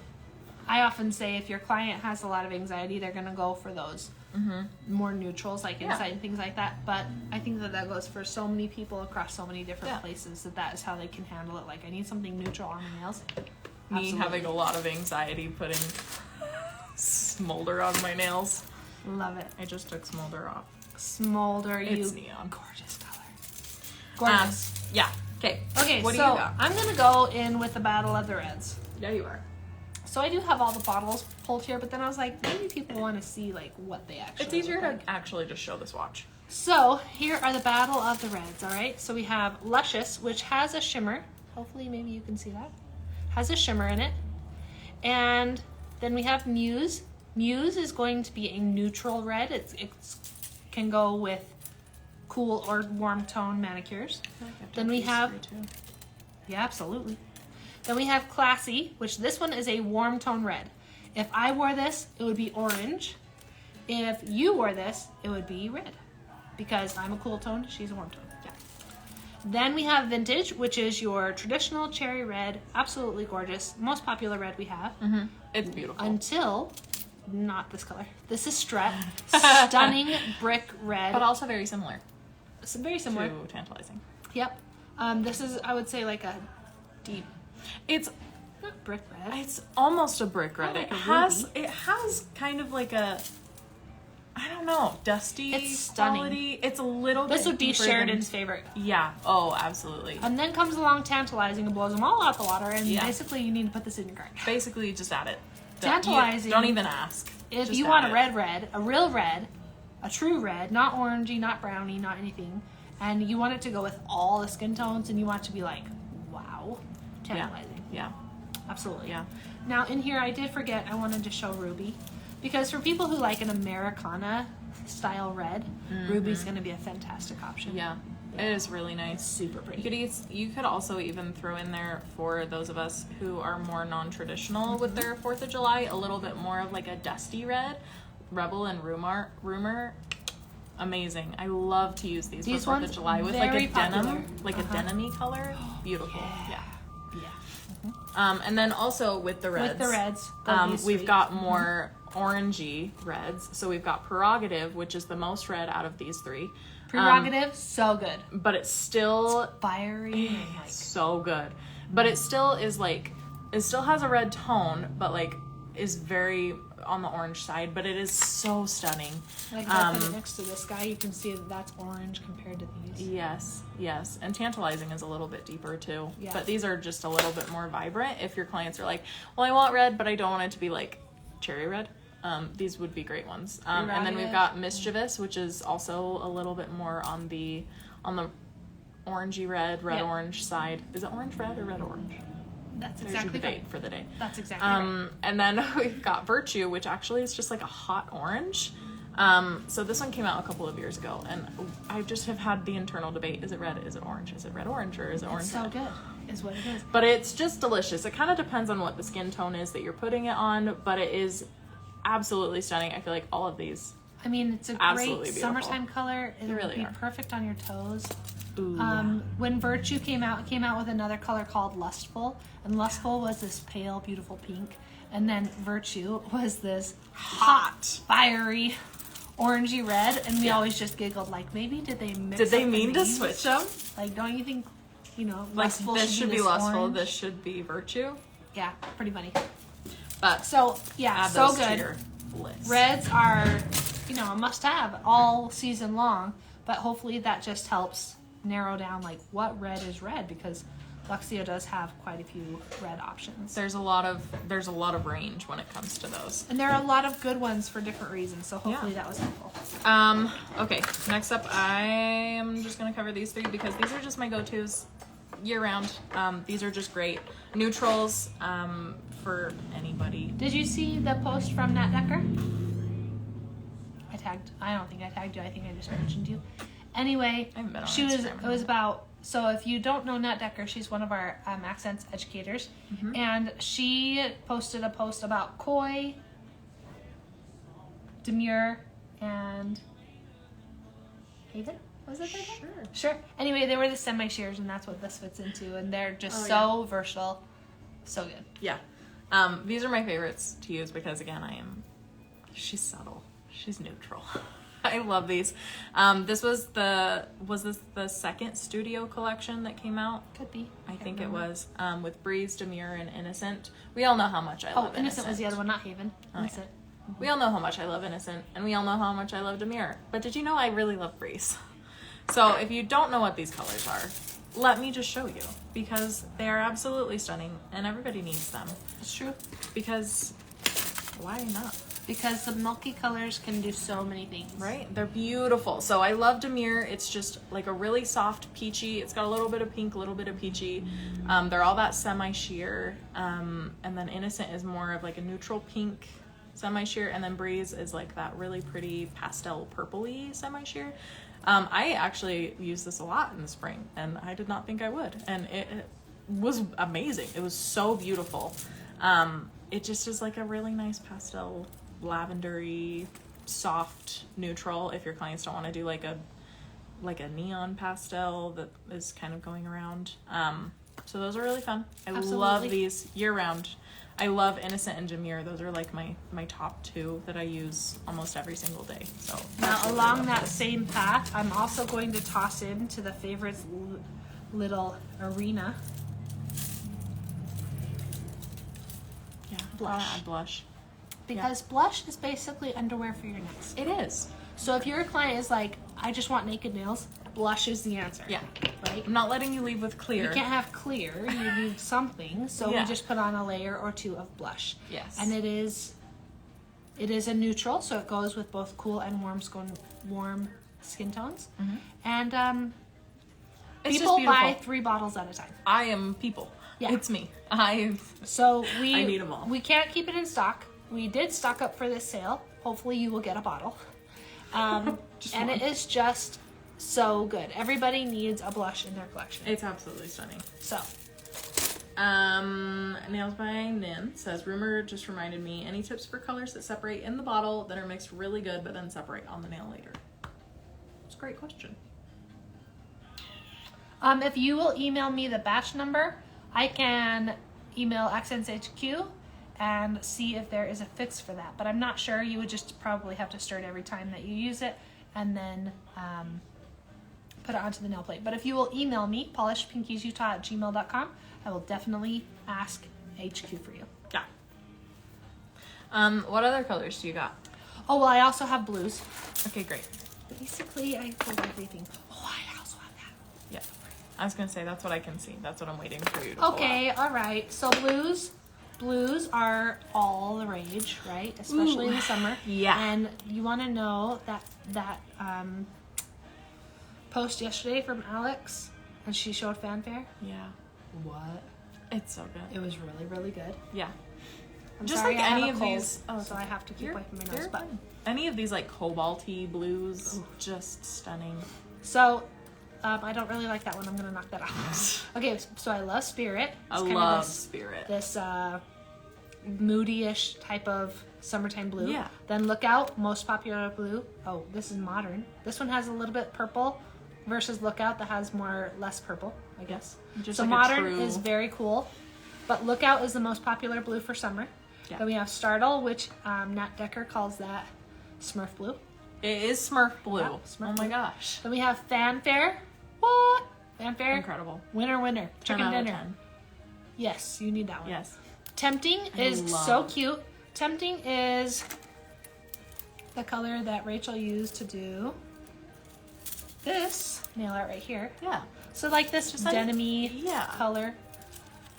I often say if your client has a lot of anxiety, they're going to go for those more neutrals like Insight and things like that. But I think that goes for so many people across so many different places that is how they can handle it. Like, I need something neutral on my nails. Me Absolutely. having a lot of anxiety putting smolder on my nails. Love it. I just took smolder off. Smolder, It's you neon. gorgeous color. Gorgeous. Yeah. Okay. Okay, What do so you got? I'm going to go in with the Battle of the Reds. Yeah, you are. So I do have all the bottles pulled here, but then I was like, maybe people want to see like what they actually It's easier look to like. actually just show the swatch. So here are the Battle of the Reds, all right? So we have Lucious, which has a shimmer. Hopefully maybe you can see that. Has a shimmer in it. And then we have Muse. Muse is going to be a neutral red. It's can go with cool or warm tone manicures. Then we have, yeah, absolutely. Then we have Classy, which this one is a warm tone red. If I wore this, it would be orange. If you wore this, it would be red. Because I'm a cool tone, she's a warm tone. Yeah. Then we have Vintage, which is your traditional cherry red, absolutely gorgeous, most popular red we have. Mm-hmm. It's beautiful. Until, not this color. This is Strut, stunning brick red. But also very similar. It's very similar. To Tantalizing. Yep. This is, I would say, like a deep. It's not brick red. It's almost a brick red. Like It has kind of like a, I don't know, dusty it's stunning. quality. It's a little bit. This would be Sheridan's favorite. Yeah. Oh, absolutely. And then comes along Tantalizing and blows them all out the water. And basically, you need to put this in your cart. Basically, just add it. Tantalizing. Don't even ask. If just you want a red, a real red, a true red, not orangey, not brownie, not anything, and you want it to go with all the skin tones, and you want it to be like, wow, Tantalizing. Yeah. Absolutely. Yeah. Now in here, I did forget, I wanted to show Ruby. Because for people who like an Americana style red, Ruby's going to be a fantastic option. Yeah. It is really nice. Super pretty. You could also even throw in there, for those of us who are more non-traditional with their 4th of July, a little bit more of like a dusty red. Rebel and Rumor. Amazing. I love to use these for 4th of July with like a denim, like a denim-y color. Beautiful. Yeah. And then also with the reds. We've got more orangey reds. So we've got Prerogative, which is the most red out of these three. Prerogative, so good. But it's still fiery. So good. But it still is like, it still has a red tone, but like is very on the orange side, but it is so stunning. Like if I put it next to this guy, you can see that that's orange compared to these. Yes. And Tantalizing is a little bit deeper too. Yeah. But these are just a little bit more vibrant. If your clients are like, well, I want red, but I don't want it to be like cherry red. These would be great ones. And then we've got Mischievous, which is also a little bit more on the orangey red orange side. Is it orange red or red orange? That's There's exactly your debate right. for the day. That's exactly right. And then we've got Virtue, which actually is just like a hot orange. So this one came out a couple of years ago, and I just have had the internal debate: is it red? Is it orange? Is it red orange, or is it orange? It's so good, is what it is. But it's just delicious. It kind of depends on what the skin tone is that you're putting it on, but it is absolutely stunning. I feel like all of these. I mean, it's a great summertime color. It really would be are. Perfect on your toes. Ooh, When Virtue came out, it came out with another color called Lustful, and Lustful was this pale, beautiful pink, and then Virtue was this hot, fiery, orangey red, and we always just giggled like, maybe did they mix? Did they up the mean to names? switch them? Like, don't you think, Like Lustful this should be this Lustful, orange? this should be Virtue. Yeah, pretty funny. But So yeah, add so those to good. your list. Reds are, a must-have all season long, but hopefully that just helps narrow down like what red is red, because Luxio does have quite a few red options. There's a lot of range when it comes to those. And there are a lot of good ones for different reasons, so hopefully that was helpful. Okay, next up I am just gonna cover these three because these are just my go-tos year round. These are just great neutrals for anybody. Did you see the post from Nat Decker? I don't think I tagged you, I think I just mentioned you. Anyway, I haven't been on it was about, so if you don't know Nat Decker, she's one of our Akzentz educators, and she posted a post about Coy, Demure, and Haven? Was it their name? Sure. Anyway, they were the semi-shears, and that's what this fits into, and they're just so versatile. So good. Yeah. These are my favorites to use because, again, she's subtle. She's neutral. I love these. Was this the second studio collection that came out? Could be. I think it was, with Breeze, Demure, and Innocent. We all know how much I love Innocent. Was the other one, not Haven. Innocent. Yeah. We all know how much I love Innocent, and we all know how much I love Demure. But did you know I really love Breeze? So if you don't know what these colors are, let me just show you, because they are absolutely stunning, and everybody needs them. It's true. Because why not? Because the milky colors can do so many things. Right? They're beautiful. So I love Demure. It's just like a really soft peachy. It's got a little bit of pink, a little bit of peachy. They're all that semi-sheer. And then Innocent is more of like a neutral pink semi-sheer, and then Breeze is like that really pretty pastel purpley semi-sheer. I actually use this a lot in the spring, and I did not think I would, and it was amazing. It was so beautiful. It just is like a really nice pastel, lavendery, soft neutral if your clients don't want to do like a neon pastel that is kind of going around. So those are really fun. I love these year round. I love Innocent and Demure. Those are like my top two that I use almost every single day. So now along that same path, I'm also going to toss into the favorites little arena. Yeah, Blush. Blush. Because blush is basically underwear for your nails. It is. So if your client is like, I just want naked nails, blush is the answer. Yeah. Right? I'm not letting you leave with clear. You can't have clear. You need something. So we just put on a layer or two of blush. Yes. And it is a neutral, so it goes with both cool and warm skin tones. Mm-hmm. And It's people just buy beautiful. 3 bottles at a time. I am people. Yeah. It's me. So I need them all. We can't keep it in stock. We did stock up for this sale. Hopefully you will get a bottle. And it is just so good. Everybody needs a blush in their collection. It's absolutely stunning. So. Nails by Nin says, Rumor just reminded me, any tips for colors that separate in the bottle that are mixed really good but then separate on the nail later? It's a great question. If you will email me the batch number, I can email Akzentz HQ and see if there is a fix for that. But I'm not sure. You would just probably have to stir it every time that you use it and then put it onto the nail plate. But if you will email me, polishedpinkiesutah@gmail.com, I will definitely ask HQ for you. Yeah. What other colors do you got? Oh, well, I also have blues. Okay, great. Basically, I pulled everything. Oh, I also have that. Yeah. I was going to say, that's what I can see. That's what I'm waiting for you to pull Okay, out. all right. So blues are all the rage, right? Especially in the summer. Yeah. And you want to know that post yesterday from Alex, and she showed Fanfare. Yeah. What? It's so good. It was really, really good. Yeah. I'm Just sorry, like I have any a of cold, these. so I have to keep wiping my nose. You're But fine. Any of these like cobalty blues, just stunning. so I don't really like that one. I'm gonna knock that off. Okay, so I love Spirit. I It's kind love of Spirit. this moody-ish type of summertime blue. Yeah. Then Lookout, most popular blue. Oh, this is Modern. This one has a little bit purple versus Lookout that has less purple, I guess. Just so like Modern true... is very cool, but Lookout is the most popular blue for summer. Yeah. Then we have Startle, which Nat Decker calls that Smurf blue. It is Smurf blue. Yeah, Smurf oh my blue. gosh. Then we have Fanfare. What? Fanfare. Incredible. Winner. 10 Chicken out of dinner. 10. Yes, you need that one. Yes. Tempting is so cute. Tempting is the color that Rachel used to do this nail art right here. Yeah. So like this Just denim-y color,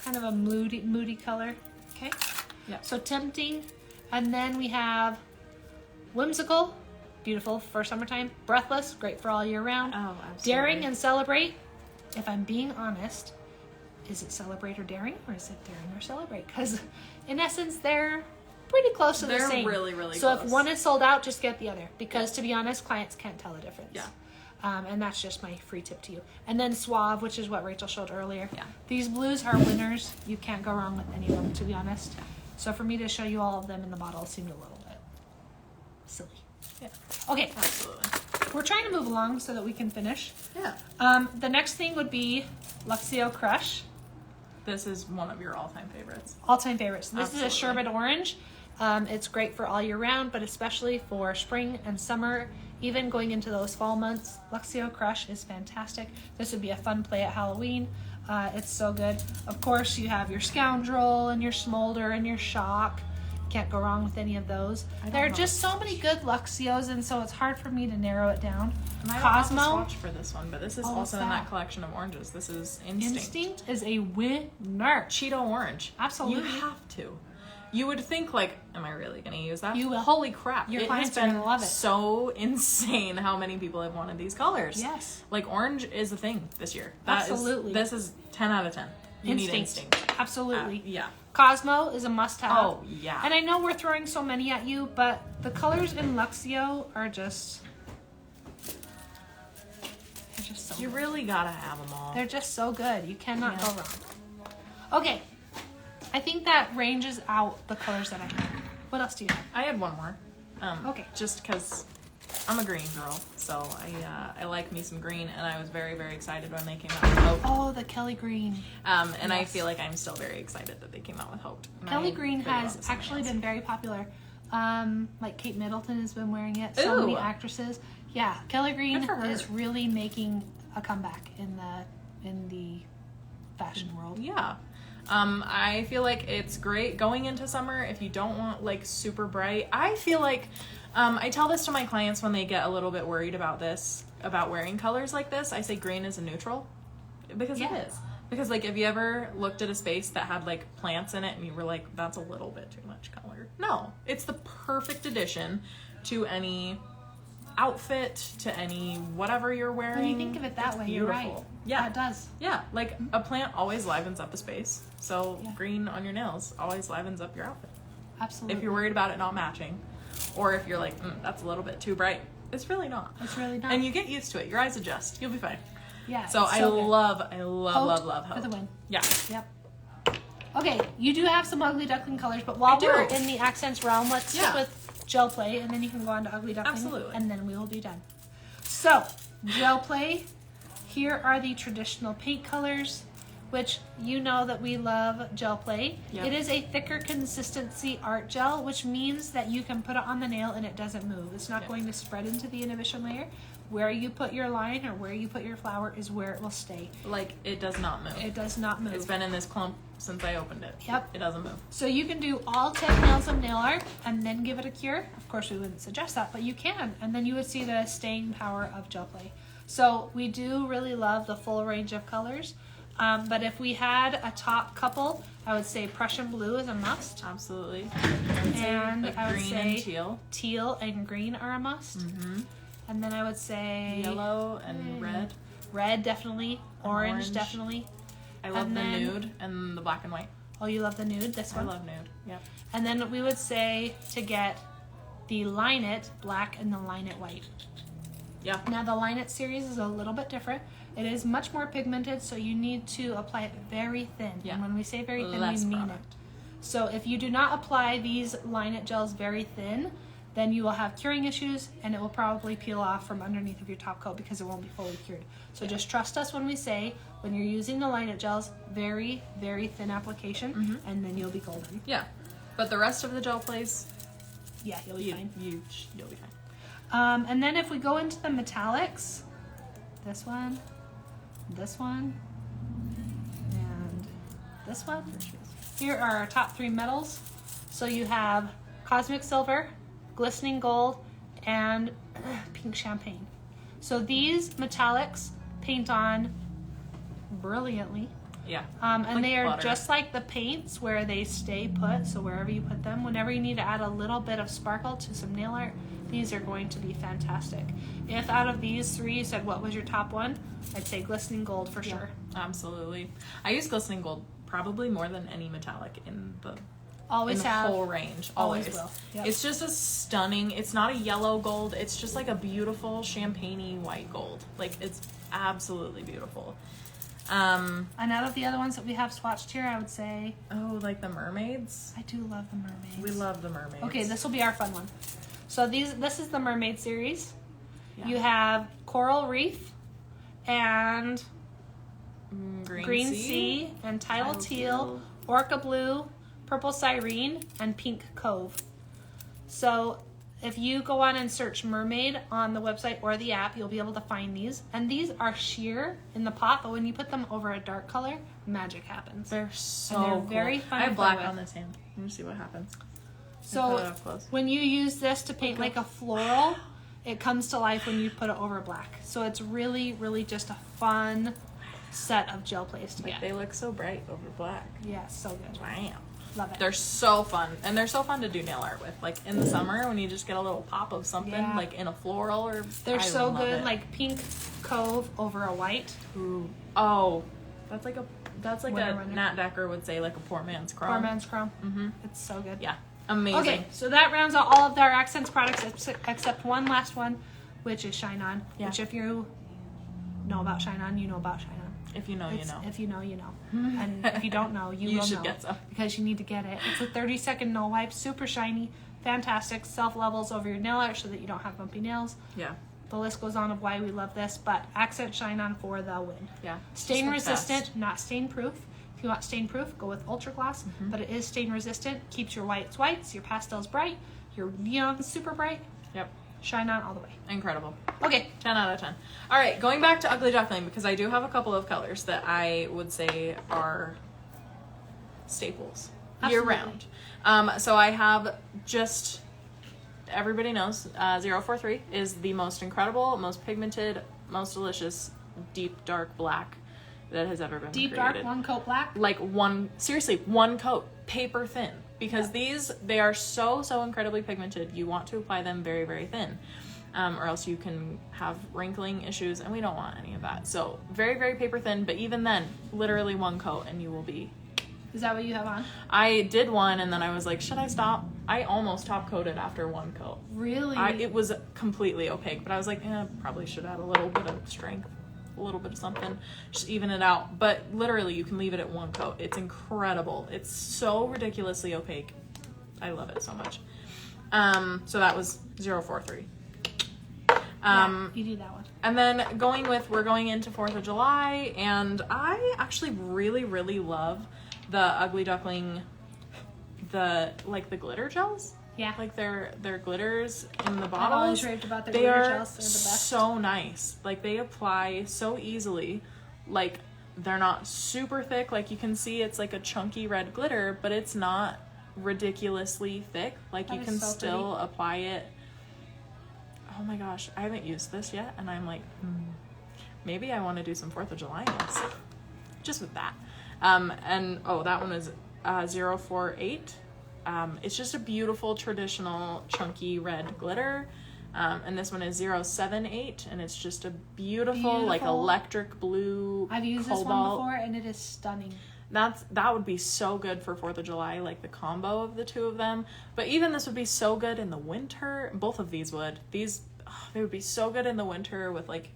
kind of a moody color. Okay. Yeah. So Tempting, and then we have Whimsical, beautiful for summertime. Breathless, great for all year round. Oh, absolutely. Daring and Celebrate. If I'm being honest, is it Celebrate or Daring, or is it Daring or Celebrate? Because in essence, they're pretty close to the same. They're really, really so close. if one is sold out, just get the other. Because to be honest, clients can't tell the difference. Yeah. And that's just my free tip to you. And then Suave, which is what Rachel showed earlier. Yeah. These blues are winners. You can't go wrong with any of them, to be honest. So for me to show you all of them in the bottle seemed a little bit silly. Yeah. Okay. Absolutely. We're trying to move along so that we can finish. Yeah. The next thing would be Luxio Crush. This is one of your all-time favorites. All-time favorites. This Absolutely. is a sherbet orange. It's great for all year round, but especially for spring and summer, even going into those fall months. Luxio Crush is fantastic. This would be a fun play at Halloween. It's so good. Of course, you have your Scoundrel and your Smolder and your Shock. Can't go wrong with any of those. There are just so many good Luxios, and so it's hard for me to narrow it down. And I don't Cosmo. have a swatch for this one, but this is Oh, also in that? that collection of oranges. This is Instinct. Instinct is a winner. Cheeto orange. Absolutely. You have to. You would think, like, am I really going to use that? You will. Holy crap. Your It clients has are been gonna love it. so insane how many people have wanted these colors. Yes. Like, orange is a thing this year. Absolutely. This is 10 out of 10. You need Instinct. Absolutely. Yeah. Cosmo is a must-have. Oh, yeah. And I know we're throwing so many at you, but the colors in Luxio are just... They're just so You good. really gotta have them all. They're just so good. You cannot go wrong. Okay. I think that ranges out the colors that I have. What else do you have? I had one more. Okay. Just because I'm a green girl, so I like me some green, and I was very, very excited when they came out with Hope. Oh, the Kelly Green. And I Yes. feel like I'm still very excited that they came out with Hope. And Kelly I Green really want has this in my actually hands. been very popular. Like Kate Middleton has been wearing it. So many Ooh. actresses. Yeah, Kelly Green Good for her. is really making a comeback in the fashion world. Yeah. I feel like it's great going into summer if you don't want like super bright. I feel like I tell this to my clients when they get a little bit worried about wearing colors like this. I say green is a neutral because Yeah. it is. Because like, have you ever looked at a space that had like plants in it and you were like, that's a little bit too much color? No, it's the perfect addition to any outfit, to any whatever you're wearing. When you think of it that It's way, you're right. beautiful. Yeah, it does. yeah, like a plant always livens up a space. So Yeah. green on your nails always livens up your outfit. Absolutely. If you're worried about it not matching, or if you're like, that's a little bit too bright, it's really not. It's really not. And you get used to it. Your eyes adjust. You'll be fine. Yeah. So it's I good. love Hope Hope. for the win. Yeah. Yep. Okay, you do have some ugly duckling colors, but while I do. we're in the Akzentz realm, let's stick Yeah. with gel play, and then you can go on to ugly duckling. Absolutely. And then we will be done. So, gel play. Here are the traditional paint colors, which you know that we love gel play. Yep. It is a thicker consistency art gel, which means that you can put it on the nail and it doesn't move. It's not Yep. going to spread into the inhibition layer. Where you put your line or where you put your flower is where it will stay. Like, it does not move. It does not move. It's been in this clump since I opened it. Yep. It doesn't move. So you can do all 10 nails of nail art and then give it a cure. Of course, we wouldn't suggest that, but you can. And then you would see the staying power of gel play. So we do really love the full range of colors. But if we had a top couple, I would say Prussian blue is a must. Absolutely. And Like I would green say and teal. teal and green are a must. Mm-hmm. And then I would say Yellow and red. red, definitely. Orange, orange. definitely. I love And the then- nude and the black and white. Oh, you love the nude, this I one? love nude. Yep. And then we would say to get the Line It black and the Line It white. Yeah. Now the Line It series is a little bit different. It is much more pigmented, so you need to apply it very thin. Yeah. And when we say very thin, Less we mean product. it. So if you do not apply these Line It gels very thin, then you will have curing issues and it will probably peel off from underneath of your top coat because it won't be fully cured. So just trust us when we say, when you're using the Line It gels, very, very thin application, and then you'll be golden. Yeah. But the rest of the gel plays, Yeah, you'll be fine. you'll be fine. And then if we go into the metallics, this one, and this one. Here are our top 3 metals. So you have Cosmic Silver, Glistening Gold, and Pink Champagne. So these metallics paint on brilliantly. Yeah. And Like they are butter. just like the paints where they stay put. So wherever you put them, whenever you need to add a little bit of sparkle to some nail art, these are going to be fantastic. If out of these 3 you said what was your top one, I'd say Glistening Gold for sure. Absolutely. I use glistening gold probably more than any metallic in the Always in the have. whole range. Always will. Yep. It's just a stunning, it's not a yellow gold, it's just like a beautiful champagne-y white gold. Like, it's absolutely beautiful. And out of the other ones that we have swatched here, I would say Oh, like the mermaids? I do love the mermaids. We love the mermaids. Okay, this will be our fun one. So this is the mermaid series. Yeah. You have Coral Reef and Green Sea and Tidal Teal, Orca Blue, Purple Cyrene, and Pink Cove. So if you go on and search mermaid on the website or the app, you'll be able to find these. And these are sheer in the pot, but when you put them over a dark color, magic happens. They're so And they're cool. very fun I to have play black with. on this hand. Let me see what happens. Put it So up close. when you use this to paint like a floral, it comes to life when you put it over black. So it's really, really just a fun set of gel plays to Like, get. they look so bright over black. Yeah, so good. Wow. Love it. They're so fun, and they're so fun to do nail art with. Like in the summer when you just get a little pop of something, Yeah. like in a floral or. They're I so love good, it. like Pink Cove over a white. Ooh. Oh, That's like Winter a Runner. Nat Decker would say, like a poor man's chrome. Poor man's chrome. Mm-hmm. It's so good. Yeah, amazing. Okay, so that rounds out all of our Akzentz products except one last one, which is Shine On. Yeah. Which if you know about Shine On, you know about Shine On. If you know, you know. If you know, you know. And if you don't know, you will should know. get some. Because you need to get it. It's a 30-second no wipe, super shiny, fantastic. Self levels over your nail art so that you don't have bumpy nails. Yeah. The list goes on of why we love this, but Akzentz Shine On for the win. Yeah. Stain Just the resistant, best. not stain proof. If you want stain proof, go with Ultra Gloss, but it is stain resistant. Keeps your whites whites, your pastels bright, your neons super bright. Yep. Shine On all the way. Incredible. Okay. 10 out of 10. All right, going back to Ugly Duckling, because I do have a couple of colors that I would say are staples Absolutely. year-round. So I have just, everybody knows, 043 is the most incredible, most pigmented, most delicious, deep, dark black that has ever been Deep created. dark, one coat black. Like seriously, one coat, paper thin. Because they are so incredibly pigmented, you want to apply them very, very thin. Or else you can have wrinkling issues, and we don't want any of that. So very, very paper thin, but even then, literally one coat and you will be... Is that what you have on? I did one, and then I was like, should I stop? I almost top coated after one coat. Really? It was completely opaque, but I was like, probably should add a little bit of strength, a little bit of something, just even it out. But literally, you can leave it at one coat. It's incredible. It's so ridiculously opaque. I love it so much. So that was 043. Yeah, you do that one. And then we're going into 4th of July, and I actually really, really love the Ugly Duckling, the glitter gels. Yeah. Like their glitters in the I've bottles. always raved about their They glitter are gels. They're the best. so nice. Like they apply so easily. Like they're not super thick. Like you can see it's like a chunky red glitter, but it's not ridiculously thick. Like That you is can so still apply it. Oh my gosh, I haven't used this yet, and I'm like, maybe I want to do some 4th of July nails. Just with that. That one is 048. It's just a beautiful, traditional, chunky red glitter. And this one is 078, and it's just a beautiful, like electric blue I've used cobalt. this one before, and it is stunning. That would be so good for 4th of July, like the combo of the two of them. But even this would be so good in the winter. Both of these would. They would be so good in the winter with like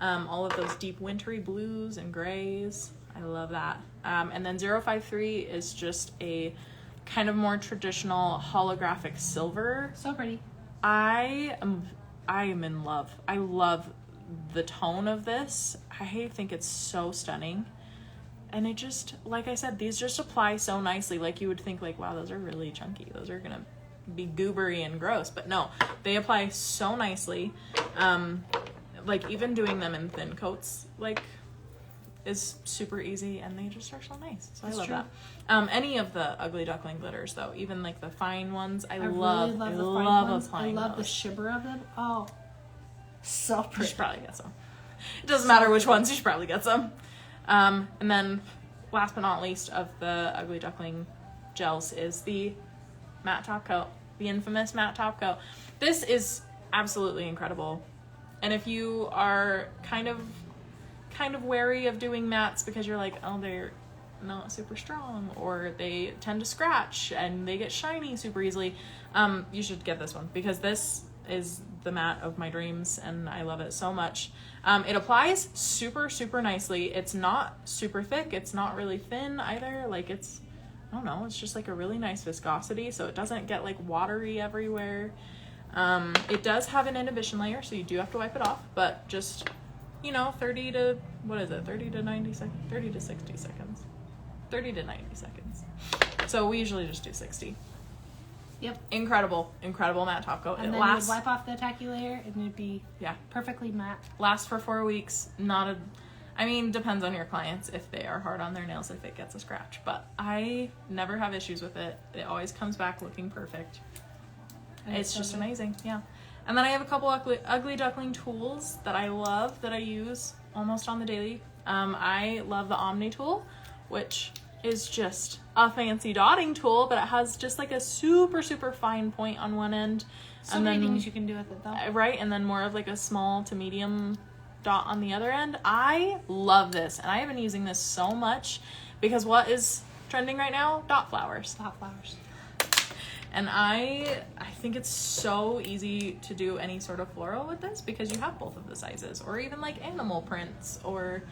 all of those deep wintry blues and grays. I love that. And then 053 is just a kind of more traditional holographic silver. So pretty. I am in love. I love the tone of this. I think it's so stunning. And it just, like I said, these just apply so nicely. Like you would think like, wow, those are really chunky. Those are gonna be goobery and gross. But no, they apply so nicely. Like even doing them in thin coats, like, is super easy, and they just are so nice. So That's I love true. that. Any of the Ugly Duckling glitters though, even like the fine ones, I love really love the the fine fine ones. I applying love the those. shimmer of them. Oh, so You pretty. should probably get some. It doesn't matter which ones, you should probably get some. And then last but not least of the Ugly Duckling gels is the matte top coat, the infamous matte top coat. This is absolutely incredible. And if you are kind of wary of doing mattes because you're like, oh, they're not super strong, or they tend to scratch and they get shiny super easily, you should get this one, because this is the matte of my dreams and I love it so much. It applies super, super nicely. It's not super thick. It's not really thin either. Like it's, I don't know, it's just like a really nice viscosity, so it doesn't get like watery everywhere. It does have an inhibition layer, so you do have to wipe it off, but just, 30 to 90 seconds, 30 to 60 seconds, 30 to 90 seconds. So we usually just do 60. Yep. Incredible matte top coat. And It then lasts, you would wipe off the tacky layer, and it'd be yeah, perfectly matte. lasts for 4 weeks. Depends on your clients if they are hard on their nails, if it gets a scratch, but I never have issues with it. It always comes back looking perfect. And It's so just good. amazing, yeah. And then I have a couple ugly duckling tools that I love, that I use almost on the daily. I love the Omni tool, which is just a fancy dotting tool, but it has just like a super, super fine point on one end. So and many then, things you can do with it, though. right, and then more of like a small to medium dot on the other end. I love this, and I have been using this so much because what is trending right now? Dot flowers. Dot flowers. And I think it's so easy to do any sort of floral with this because you have both of the sizes, or even like animal prints, or,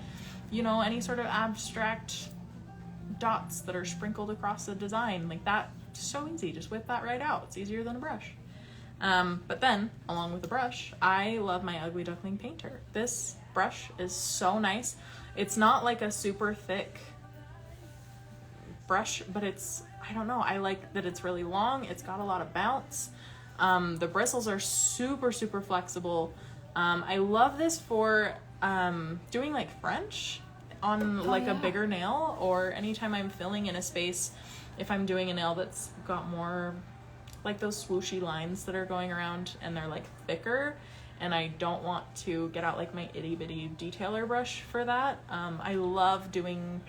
you know, any sort of abstract dots that are sprinkled across the design. Like that, so easy. Just whip that right out. It's easier than a brush. But then, along with the brush, I love my Ugly Duckling painter. This brush is so nice. It's not like a super thick brush, but it's, I don't know, I like that it's really long. It's got a lot of bounce. The bristles are super, super flexible. I love this for doing like French on a bigger nail, or anytime I'm filling in a space, if I'm doing a nail that's got more like those swooshy lines that are going around and they're like thicker, and I don't want to get out like my itty bitty detailer brush for that. I love doing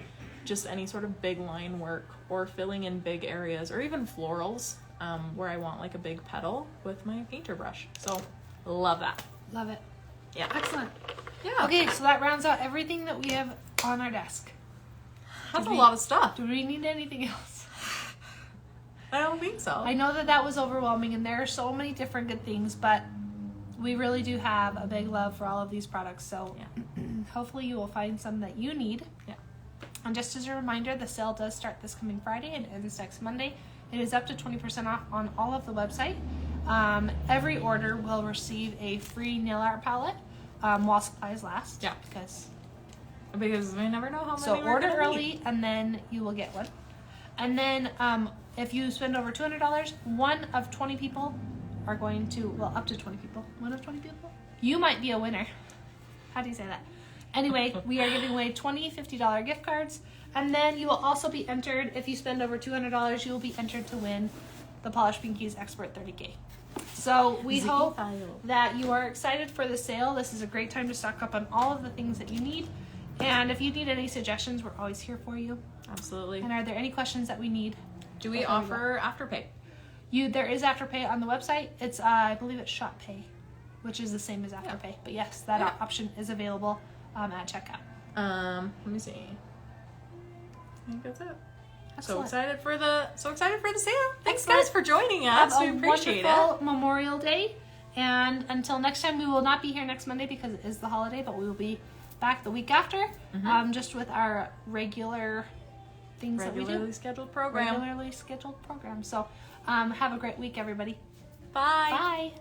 just any sort of big line work or filling in big areas, or even florals where I want like a big petal with my painter brush. So love that. Love it. Yeah. Excellent. Yeah. Okay, so that rounds out everything that we have on our desk. That's a lot of stuff. Do we need anything else? I don't think so. I know that was overwhelming, and there are so many different good things, but we really do have a big love for all of these products. So hopefully you will find some that you need. Yeah. And just as a reminder, the sale does start this coming Friday and ends next Monday. It is up to 20% off on all of the website. Every order will receive a free nail art palette while supplies last. Yeah. Because we never know how many so we're order gonna early, need. and then you will get one. And then if you spend over $200, one of 20 people are going to, well, up to 20 people. One of 20 people? You might be a winner. How do you say that? Anyway, we are giving away $20, $50 gift cards. And then you will also be entered, if you spend over $200, you will be entered to win the Polished Pinkies Expert 30K. So we hope that you are excited for the sale. This is a great time to stock up on all of the things that you need. And if you need any suggestions, we're always here for you. Absolutely. And are there any questions that we need? Do we offer Afterpay? There is Afterpay on the website. It's I believe it's Shop Pay, which is the same as Afterpay. Yeah. But yes, that option is available at checkout. Let me see. I think that's it. Excellent. So excited for the sale. Thanks Excellent. guys for joining us. Have We a appreciate wonderful it. Memorial Day. And until next time, we will not be here next Monday because it is the holiday, but we will be back the week after, just with our regular things that we do. Regularly scheduled program. Regularly scheduled program. So have a great week, everybody. Bye. Bye.